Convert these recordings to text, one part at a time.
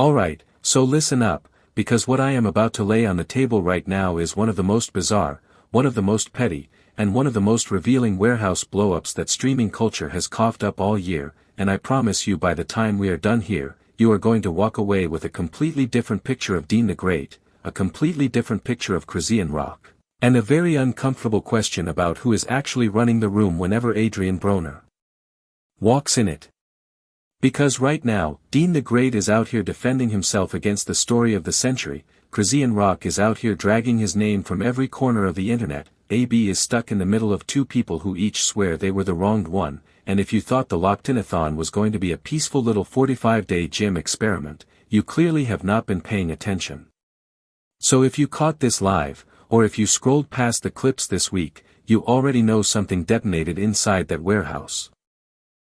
Alright, so listen up, because what I am about to lay on the table right now is one of the most bizarre, one of the most petty, and one of the most revealing warehouse blow-ups that streaming culture has coughed up all year, and I promise you by the time we are done here, you are going to walk away with a completely different picture of Deen the Great, a completely different picture of Chrisean Rock, and a very uncomfortable question about who is actually running the room whenever Adrien Broner walks in it. Because right now, Deen the Great is out here defending himself against the story of the century, Chrisean Rock is out here dragging his name from every corner of the internet, AB is stuck in the middle of two people who each swear they were the wronged one, and if you thought the Locked-In-A-Thon was going to be a peaceful little 45-day gym experiment, you clearly have not been paying attention. So if you caught this live, or if you scrolled past the clips this week, you already know something detonated inside that warehouse.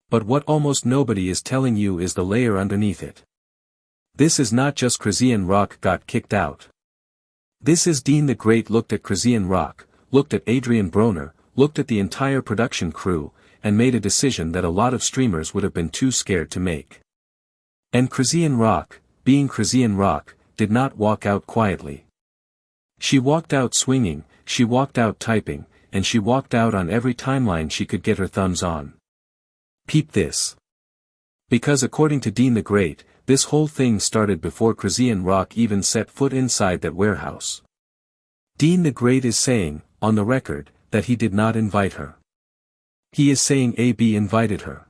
But what almost nobody is telling you is the layer underneath it. This is not just Chrisean Rock got kicked out. This is Deen the Great looked at Chrisean Rock, looked at Adrien Broner, looked at the entire production crew, and made a decision that a lot of streamers would have been too scared to make. And Chrisean Rock, being Chrisean Rock, did not walk out quietly. She walked out swinging, she walked out typing, and she walked out on every timeline she could get her thumbs on. Peep this. Because according to Deen the Great, this whole thing started before Chrisean Rock even set foot inside that warehouse. Deen the Great is saying, on the record, that he did not invite her. He is saying AB invited her.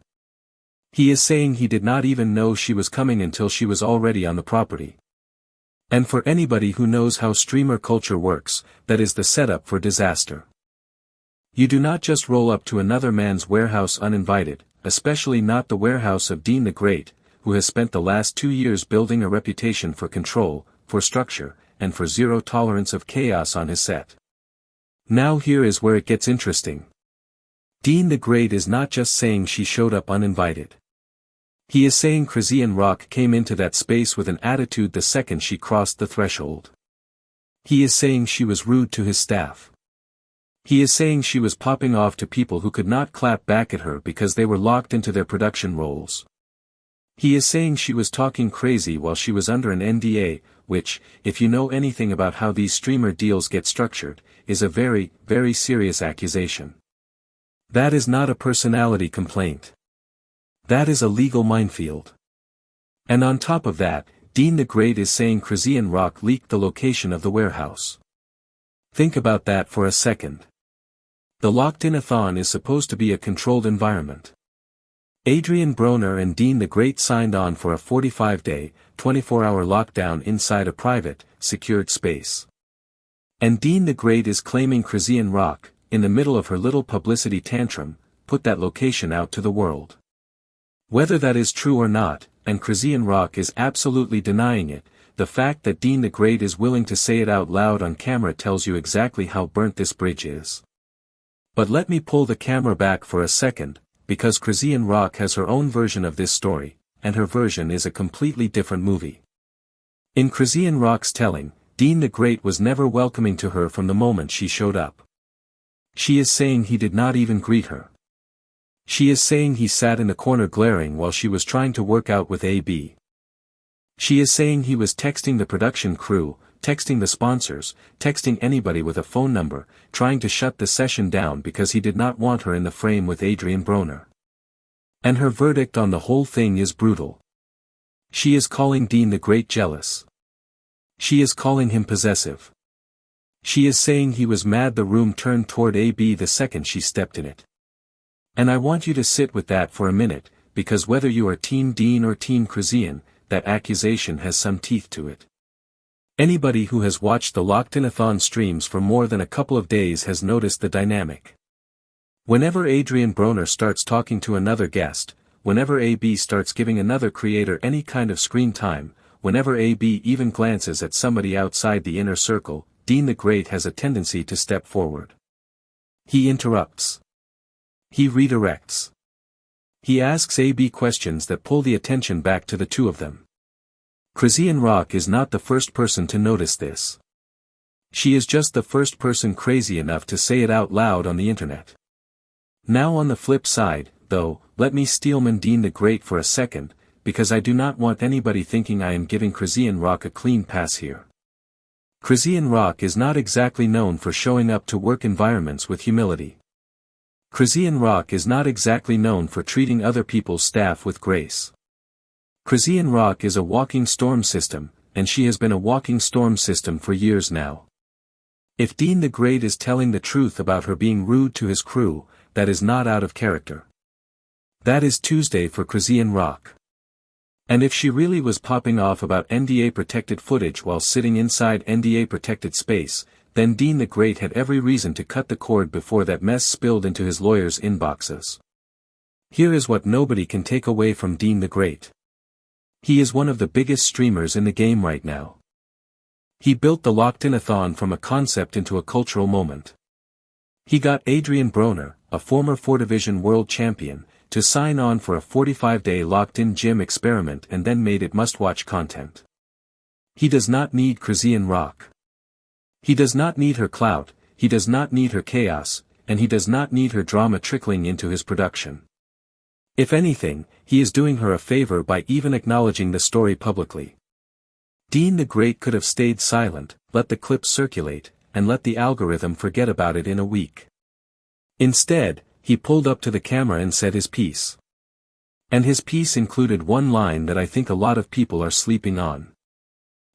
He is saying he did not even know she was coming until she was already on the property. And for anybody who knows how streamer culture works, that is the setup for disaster. You do not just roll up to another man's warehouse uninvited, especially not the warehouse of Deen the Great, who has spent the last 2 years building a reputation for control, for structure, and for zero tolerance of chaos on his set. Now here is where it gets interesting. Deen the Great is not just saying she showed up uninvited. He is saying Chrisean Rock came into that space with an attitude the second she crossed the threshold. He is saying she was rude to his staff. He is saying she was popping off to people who could not clap back at her because they were locked into their production roles. He is saying she was talking crazy while she was under an NDA, which, if you know anything about how these streamer deals get structured, is a very, very serious accusation. That is not a personality complaint. That is a legal minefield. And on top of that, Deen the Great is saying Chrisean Rock leaked the location of the warehouse. Think about that for a second. The Locked-In-A-Thon is supposed to be a controlled environment. Adrien Broner and Deen the Great signed on for a 45-day, 24-hour lockdown inside a private, secured space. And Deen the Great is claiming Chrisean Rock, in the middle of her little publicity tantrum, put that location out to the world. Whether that is true or not, and Chrisean Rock is absolutely denying it, the fact that Deen the Great is willing to say it out loud on camera tells you exactly how burnt this bridge is. But let me pull the camera back for a second, because Chrisean Rock has her own version of this story, and her version is a completely different movie. In Chrisean Rock's telling, Deen the Great was never welcoming to her from the moment she showed up. She is saying he did not even greet her. She is saying he sat in the corner glaring while she was trying to work out with AB. She is saying he was texting the production crew, texting the sponsors, texting anybody with a phone number, trying to shut the session down because he did not want her in the frame with Adrien Broner. And her verdict on the whole thing is brutal. She is calling Deen the Great jealous. She is calling him possessive. She is saying he was mad the room turned toward AB the second she stepped in it. And I want you to sit with that for a minute, because whether you are Team Deen or Team Chrisean, that accusation has some teeth to it. Anybody who has watched the Locked-In-A-Thon streams for more than a couple of days has noticed the dynamic. Whenever Adrien Broner starts talking to another guest, whenever AB starts giving another creator any kind of screen time, whenever AB even glances at somebody outside the inner circle, Deen the Great has a tendency to step forward. He interrupts. He redirects. He asks AB questions that pull the attention back to the two of them. Chrisean Rock is not the first person to notice this. She is just the first person crazy enough to say it out loud on the internet. Now on the flip side, though, let me steelman Deen the Great for a second, because I do not want anybody thinking I am giving Chrisean Rock a clean pass here. Chrisean Rock is not exactly known for showing up to work environments with humility. Chrisean Rock is not exactly known for treating other people's staff with grace. Chrisean Rock is a walking storm system, and she has been a walking storm system for years now. If Deen the Great is telling the truth about her being rude to his crew, that is not out of character. That is Tuesday for Chrisean Rock. And if she really was popping off about NDA-protected footage while sitting inside NDA-protected space, then Deen the Great had every reason to cut the cord before that mess spilled into his lawyers' inboxes. Here is what nobody can take away from Deen the Great. He is one of the biggest streamers in the game right now. He built the Locked-In-A-Thon from a concept into a cultural moment. He got Adrien Broner, a former 4-division world champion, to sign on for a 45-day locked-in gym experiment and then made it must-watch content. He does not need Chrisean Rock. He does not need her clout, he does not need her chaos, and he does not need her drama trickling into his production. If anything, he is doing her a favor by even acknowledging the story publicly. Deen the Great could have stayed silent, let the clip circulate, and let the algorithm forget about it in a week. Instead, he pulled up to the camera and said his piece. And his piece included one line that I think a lot of people are sleeping on.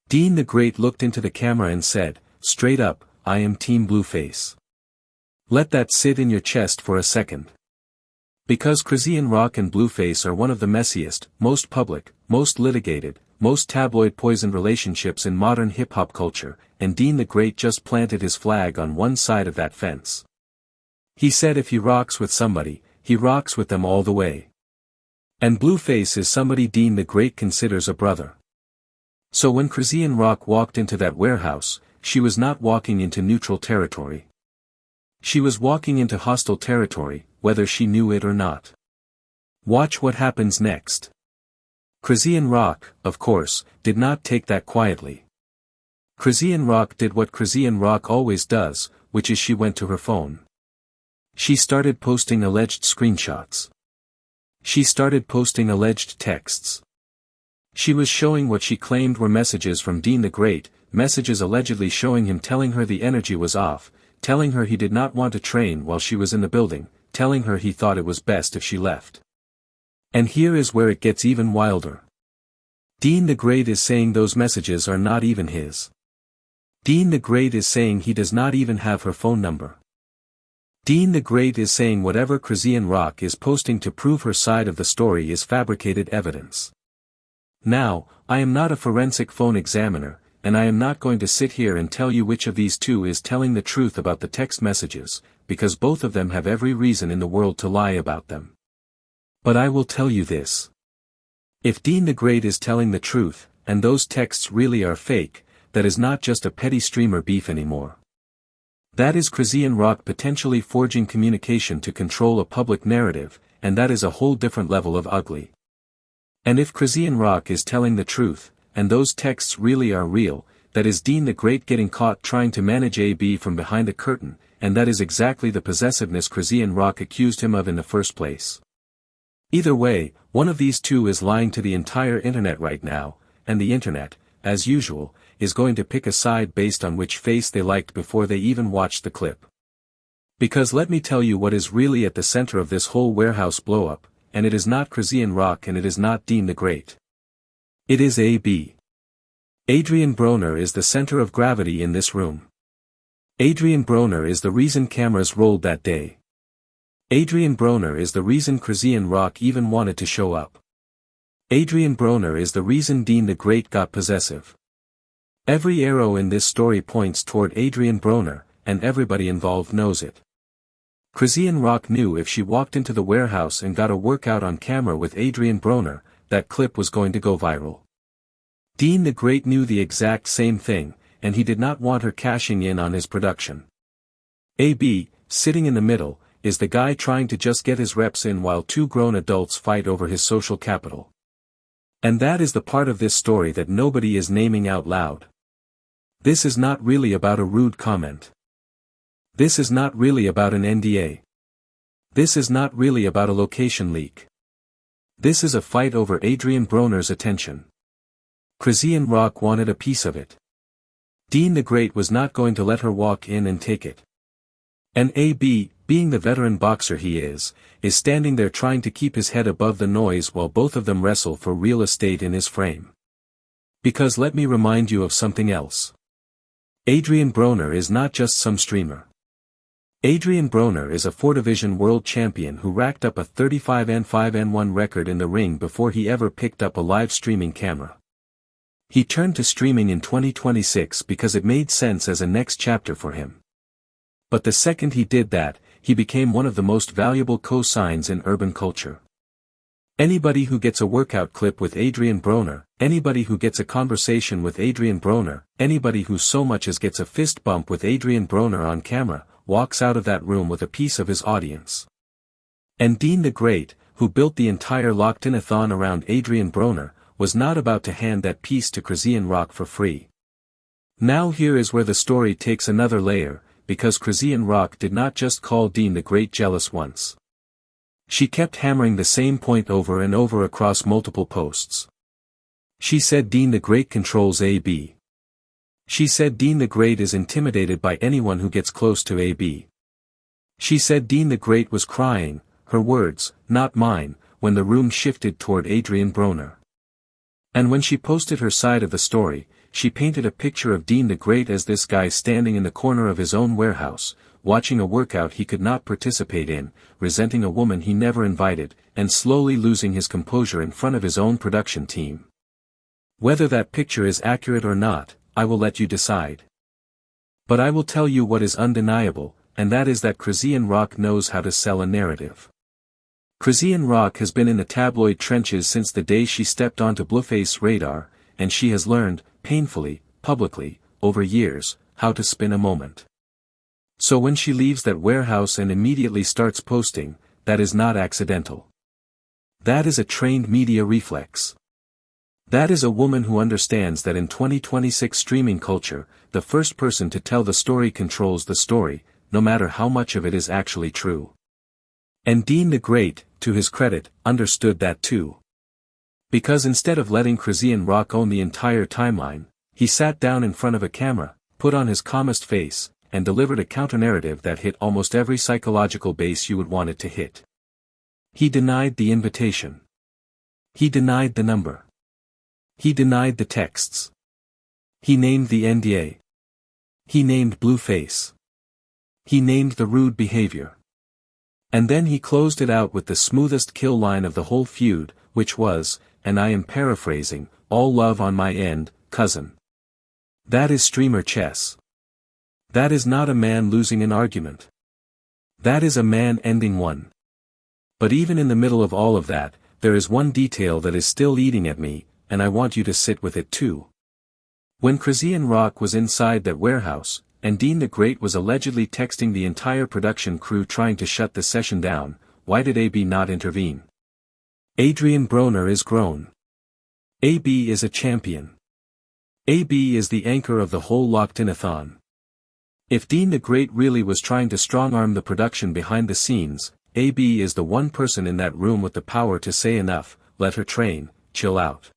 Deen the Great looked into the camera and said, "Straight up, I am Team Blueface." Let that sit in your chest for a second. Because Chrisean Rock and Blueface are one of the messiest, most public, most litigated, most tabloid-poisoned relationships in modern hip-hop culture, and Deen the Great just planted his flag on one side of that fence. He said if he rocks with somebody, he rocks with them all the way. And Blueface is somebody Deen the Great considers a brother. So when Chrisean Rock walked into that warehouse, she was not walking into neutral territory. She was walking into hostile territory, whether she knew it or not. Watch what happens next. Chrisean Rock, of course, did not take that quietly. Chrisean Rock did what Chrisean Rock always does, which is she went to her phone. She started posting alleged screenshots. She started posting alleged texts. She was showing what she claimed were messages from Deen the Great, messages allegedly showing him telling her the energy was off, telling her he did not want to train while she was in the building, telling her he thought it was best if she left. And here is where it gets even wilder. Deen the Great is saying those messages are not even his. Deen the Great is saying he does not even have her phone number. Deen the Great is saying whatever Chrisean Rock is posting to prove her side of the story is fabricated evidence. Now, I am not a forensic phone examiner, and I am not going to sit here and tell you which of these two is telling the truth about the text messages, because both of them have every reason in the world to lie about them. But I will tell you this. If Deen the Great is telling the truth, and those texts really are fake, that is not just a petty streamer beef anymore. That is Chrisean Rock potentially forging communication to control a public narrative, and that is a whole different level of ugly. And if Chrisean Rock is telling the truth, and those texts really are real, that is Deen the Great getting caught trying to manage AB from behind a curtain, and that is exactly the possessiveness Chrisean Rock accused him of in the first place. Either way, one of these two is lying to the entire internet right now, and the internet, as usual, is going to pick a side based on which face they liked before they even watched the clip. Because let me tell you what is really at the center of this whole warehouse blow-up, and it is not Chrisean Rock and it is not Deen the Great. It is AB. Adrien Broner is the center of gravity in this room. Adrien Broner is the reason cameras rolled that day. Adrien Broner is the reason Chrisean Rock even wanted to show up. Adrien Broner is the reason Deen the Great got possessive. Every arrow in this story points toward Adrien Broner, and everybody involved knows it. Chrisean Rock knew if she walked into the warehouse and got a workout on camera with Adrien Broner, that clip was going to go viral. Deen the Great knew the exact same thing, and he did not want her cashing in on his production. AB, sitting in the middle, is the guy trying to just get his reps in while two grown adults fight over his social capital. And that is the part of this story that nobody is naming out loud. This is not really about a rude comment. This is not really about an NDA. This is not really about a location leak. This is a fight over Adrien Broner's attention. Chrisean Rock wanted a piece of it. Deen the Great was not going to let her walk in and take it. And AB, being the veteran boxer he is standing there trying to keep his head above the noise while both of them wrestle for real estate in his frame. Because let me remind you of something else. Adrien Broner is not just some streamer. Adrien Broner is a 4-division world champion who racked up a 35-5-1 record in the ring before he ever picked up a live streaming camera. He turned to streaming in 2026 because it made sense as a next chapter for him. But the second he did that, he became one of the most valuable cosigns in urban culture. Anybody who gets a workout clip with Adrien Broner, anybody who gets a conversation with Adrien Broner, anybody who so much as gets a fist bump with Adrien Broner on camera, walks out of that room with a piece of his audience. And Deen the Great, who built the entire Locked-In-A-Thon around Adrien Broner, was not about to hand that piece to Chrisean Rock for free. Now here is where the story takes another layer, because Chrisean Rock did not just call Deen the Great jealous once. She kept hammering the same point over and over across multiple posts. She said Deen the Great controls AB. She said Deen the Great is intimidated by anyone who gets close to AB. She said Deen the Great was crying, her words, not mine, when the room shifted toward Adrien Broner. And when she posted her side of the story, she painted a picture of Deen the Great as this guy standing in the corner of his own warehouse, watching a workout he could not participate in, resenting a woman he never invited, and slowly losing his composure in front of his own production team. Whether that picture is accurate or not, I will let you decide. But I will tell you what is undeniable, and that is that Chrisean Rock knows how to sell a narrative. Chrisean Rock has been in the tabloid trenches since the day she stepped onto Blueface radar, and she has learned, painfully, publicly, over years, how to spin a moment. So when she leaves that warehouse and immediately starts posting, that is not accidental. That is a trained media reflex. That is a woman who understands that in 2026 streaming culture, the first person to tell the story controls the story, no matter how much of it is actually true. And Deen the Great, to his credit, understood that too. Because instead of letting Chrisean Rock own the entire timeline, he sat down in front of a camera, put on his calmest face, and delivered a counter-narrative that hit almost every psychological base you would want it to hit. He denied the invitation. He denied the number. He denied the texts. He named the NDA. He named Blueface. He named the rude behavior. And then he closed it out with the smoothest kill line of the whole feud, which was, and I am paraphrasing, all love on my end, cousin. That is streamer chess. That is not a man losing an argument. That is a man ending one. But even in the middle of all of that, there is one detail that is still eating at me, and I want you to sit with it too. When Chrisean Rock was inside that warehouse, and Deen the Great was allegedly texting the entire production crew trying to shut the session down, why did AB not intervene? Adrien Broner is grown. AB is a champion. AB is the anchor of the whole Locked-In-A-Thon. If Deen the Great really was trying to strong-arm the production behind the scenes, AB is the one person in that room with the power to say enough, let her train, chill out.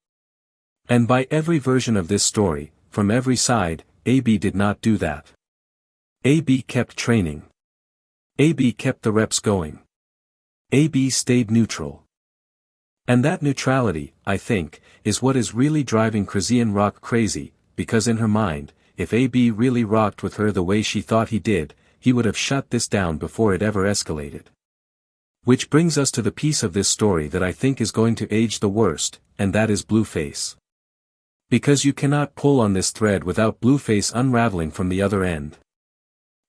And by every version of this story, from every side, AB did not do that. AB kept training. AB kept the reps going. AB stayed neutral. And that neutrality, I think, is what is really driving Chrisean Rock crazy, because in her mind, if AB really rocked with her the way she thought he did, he would have shut this down before it ever escalated. Which brings us to the piece of this story that I think is going to age the worst, and that is Blueface. Because you cannot pull on this thread without Blueface unraveling from the other end.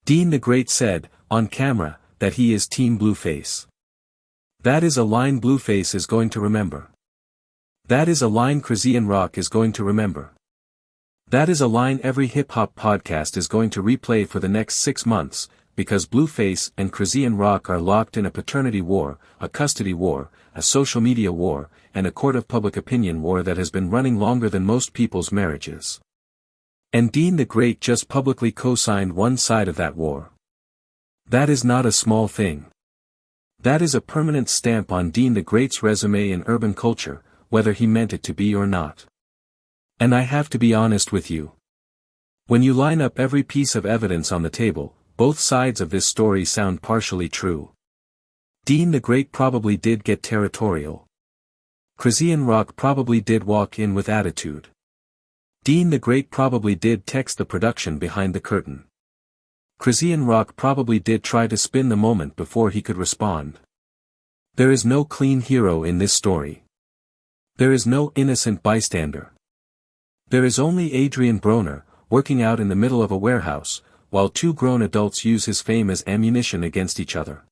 Deen the Great said, on camera, that he is Team Blueface. That is a line Blueface is going to remember. That is a line Chrisean Rock is going to remember. That is a line every hip-hop podcast is going to replay for the next 6 months, because Blueface and Chrisean Rock are locked in a paternity war, a custody war, a social media war, and a court of public opinion war that has been running longer than most people's marriages. And Deen the Great just publicly co-signed one side of that war. That is not a small thing. That is a permanent stamp on Deen the Great's resume in urban culture, whether he meant it to be or not. And I have to be honest with you. When you line up every piece of evidence on the table, both sides of this story sound partially true. Deen the Great probably did get territorial. Chrisean Rock probably did walk in with attitude. Deen the Great probably did text the production behind the curtain. Chrisean Rock probably did try to spin the moment before he could respond. There is no clean hero in this story. There is no innocent bystander. There is only Adrien Broner, working out in the middle of a warehouse, while two grown adults use his fame as ammunition against each other.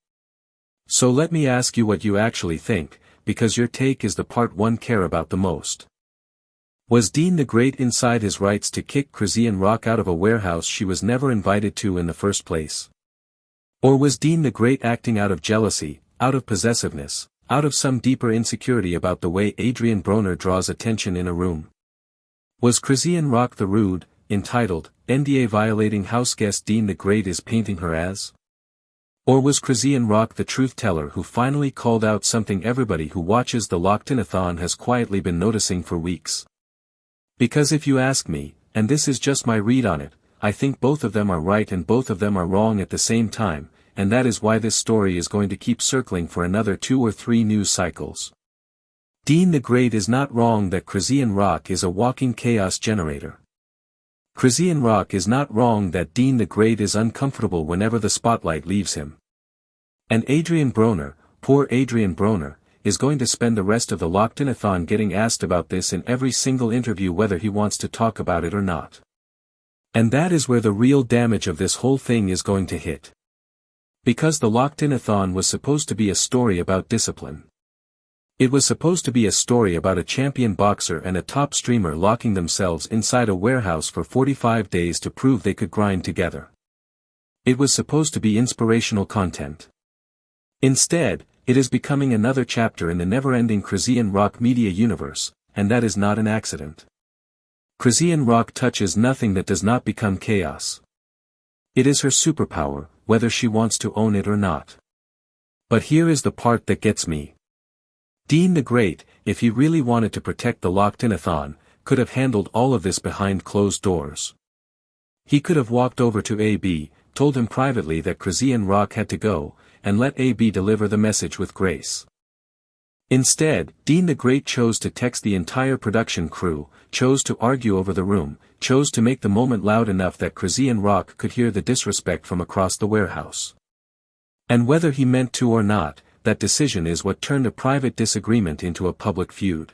So let me ask you what you actually think, because your take is the part one care about the most. Was Deen the Great inside his rights to kick Chrisean Rock out of a warehouse she was never invited to in the first place? Or was Deen the Great acting out of jealousy, out of possessiveness, out of some deeper insecurity about the way Adrien Broner draws attention in a room? Was Chrisean Rock the rude, entitled, NDA-violating houseguest Deen the Great is painting her as? Or was Chrisean Rock the truth-teller who finally called out something everybody who watches the Locked-In-A-Thon has quietly been noticing for weeks? Because if you ask me, and this is just my read on it, I think both of them are right and both of them are wrong at the same time, and that is why this story is going to keep circling for another 2 or 3 news cycles. Deen the Great is not wrong that Chrisean Rock is a walking chaos generator. Chrisean Rock is not wrong that Deen the Great is uncomfortable whenever the spotlight leaves him. And Adrien Broner, poor Adrien Broner, is going to spend the rest of the Locked-In-A-Thon getting asked about this in every single interview whether he wants to talk about it or not. And that is where the real damage of this whole thing is going to hit. Because the Locked-In-A-Thon was supposed to be a story about discipline. It was supposed to be a story about a champion boxer and a top streamer locking themselves inside a warehouse for 45 days to prove they could grind together. It was supposed to be inspirational content. Instead, it is becoming another chapter in the never-ending Chrisean Rock media universe, and that is not an accident. Chrisean Rock touches nothing that does not become chaos. It is her superpower, whether she wants to own it or not. But here is the part that gets me. Deen the Great, if he really wanted to protect the Locked-In-A-Thon, could have handled all of this behind closed doors. He could have walked over to AB, told him privately that Chrisean Rock had to go, and let AB deliver the message with grace. Instead, Deen the Great chose to text the entire production crew, chose to argue over the room, chose to make the moment loud enough that Chrisean Rock could hear the disrespect from across the warehouse. And whether he meant to or not, that decision is what turned a private disagreement into a public feud.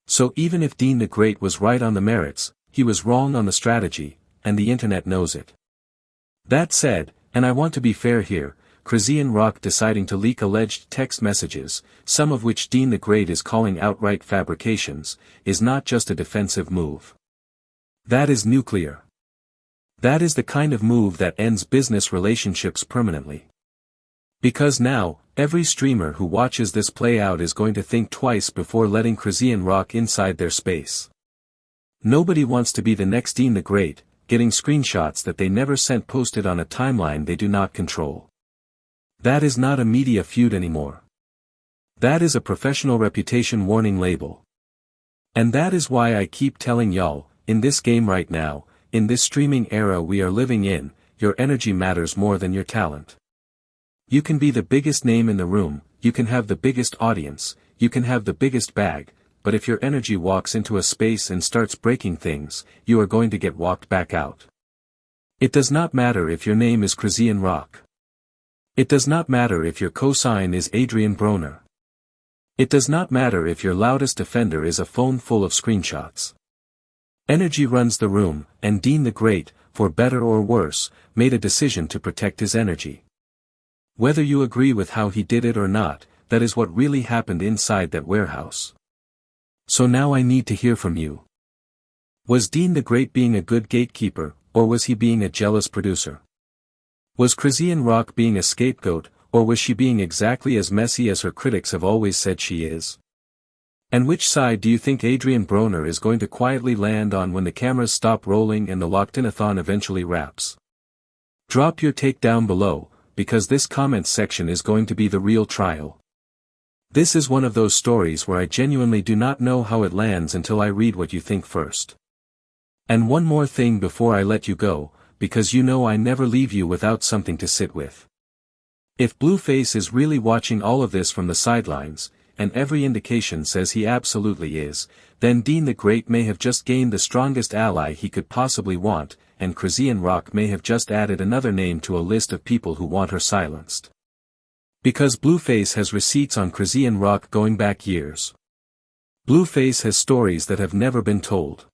So even if Deen the Great was right on the merits, he was wrong on the strategy, and the internet knows it. That said, and I want to be fair here, Chrisean Rock deciding to leak alleged text messages, some of which Deen the Great is calling outright fabrications, is not just a defensive move. That is nuclear. That is the kind of move that ends business relationships permanently. Because now, every streamer who watches this play out is going to think twice before letting Chrisean Rock inside their space. Nobody wants to be the next Deen the Great, getting screenshots that they never sent posted on a timeline they do not control. That is not a media feud anymore. That is a professional reputation warning label. And that is why I keep telling y'all, in this game right now, in this streaming era we are living in, your energy matters more than your talent. You can be the biggest name in the room, you can have the biggest audience, you can have the biggest bag, but if your energy walks into a space and starts breaking things, you are going to get walked back out. It does not matter if your name is Chrisean Rock. It does not matter if your cosign is Adrien Broner. It does not matter if your loudest defender is a phone full of screenshots. Energy runs the room, and Deen the Great, for better or worse, made a decision to protect his energy. Whether you agree with how he did it or not, that is what really happened inside that warehouse. So now I need to hear from you. Was Deen the Great being a good gatekeeper, or was he being a jealous producer? Was Chrisean Rock being a scapegoat, or was she being exactly as messy as her critics have always said she is? And which side do you think Adrien Broner is going to quietly land on when the cameras stop rolling and the Locked-In-A-Thon eventually wraps? Drop your take down below, because this comments section is going to be the real trial. This is one of those stories where I genuinely do not know how it lands until I read what you think first. And one more thing before I let you go, because you know I never leave you without something to sit with. If Blueface is really watching all of this from the sidelines, and every indication says he absolutely is, then Deen the Great may have just gained the strongest ally he could possibly want, and Chrisean Rock may have just added another name to a list of people who want her silenced. Because Blueface has receipts on Chrisean Rock going back years. Blueface has stories that have never been told.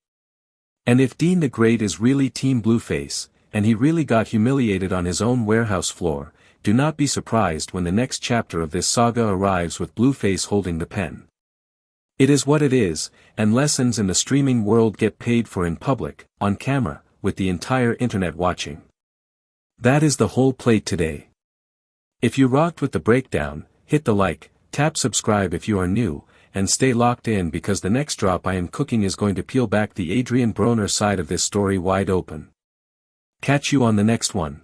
And if Deen the Great is really Team Blueface, and he really got humiliated on his own warehouse floor, do not be surprised when the next chapter of this saga arrives with Blueface holding the pen. It is what it is, and lessons in the streaming world get paid for in public, on camera, with the entire internet watching. That is the whole plate today. If you rocked with the breakdown, hit the like, tap subscribe if you are new, and stay locked in because the next drop I am cooking is going to peel back the Adrien Broner side of this story wide open. Catch you on the next one.